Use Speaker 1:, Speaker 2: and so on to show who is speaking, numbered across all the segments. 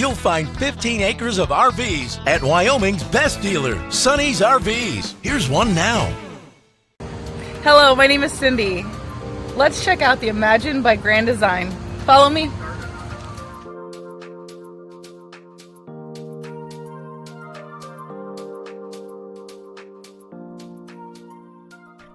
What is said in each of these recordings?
Speaker 1: you'll find 15 acres of RVs at Wyoming's best dealer, Sonny's RVs. Here's one now.
Speaker 2: Hello, my name is Cindy. Let's check out the Imagine by Grand Design. Follow me.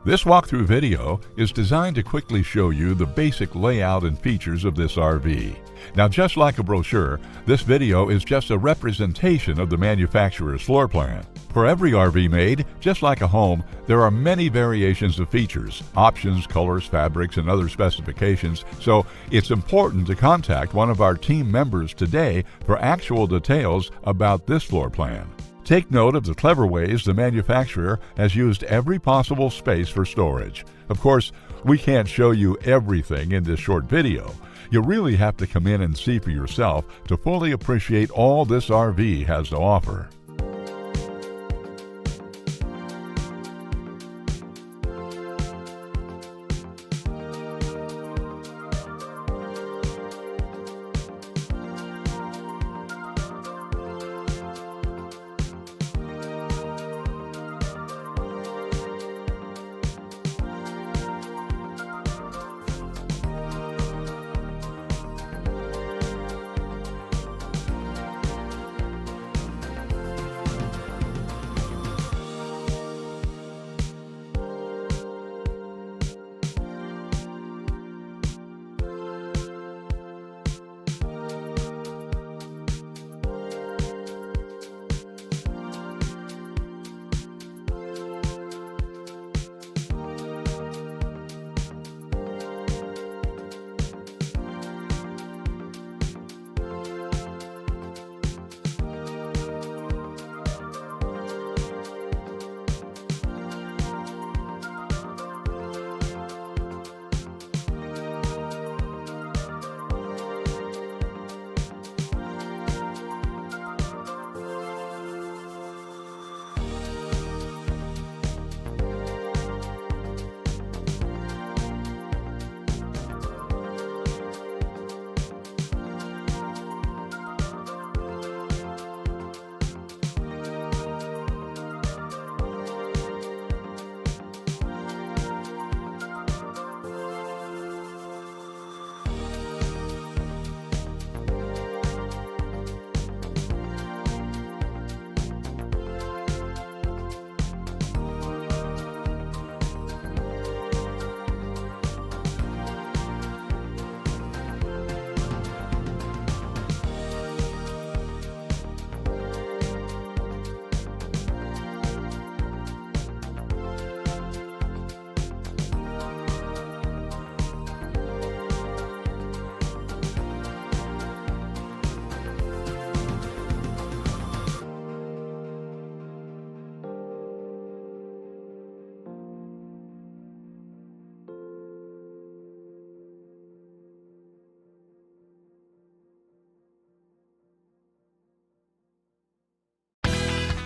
Speaker 3: This walkthrough video is designed to quickly show you the basic layout and features of this RV. Now, just like a brochure, this video is just a representation of the manufacturer's floor plan. For every RV made, just like a home, there are many variations of features, options, colors, fabrics, and other specifications, so it's important to contact one of our team members today for actual details about this floor plan. Take note of the clever ways the manufacturer has used every possible space for storage. Of course, we can't show you everything in this short video. You really have to come in and see for yourself to fully appreciate all this RV has to offer.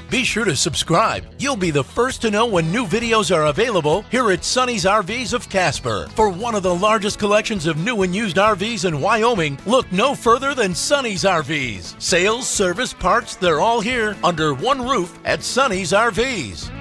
Speaker 1: Be sure to subscribe. You'll be the first to know when new videos are available here at Sonny's RVs of Casper. For one of the largest collections of new and used RVs in Wyoming, look no further than Sonny's RVs. Sales, service, parts, they're all here under one roof at Sonny's RVs.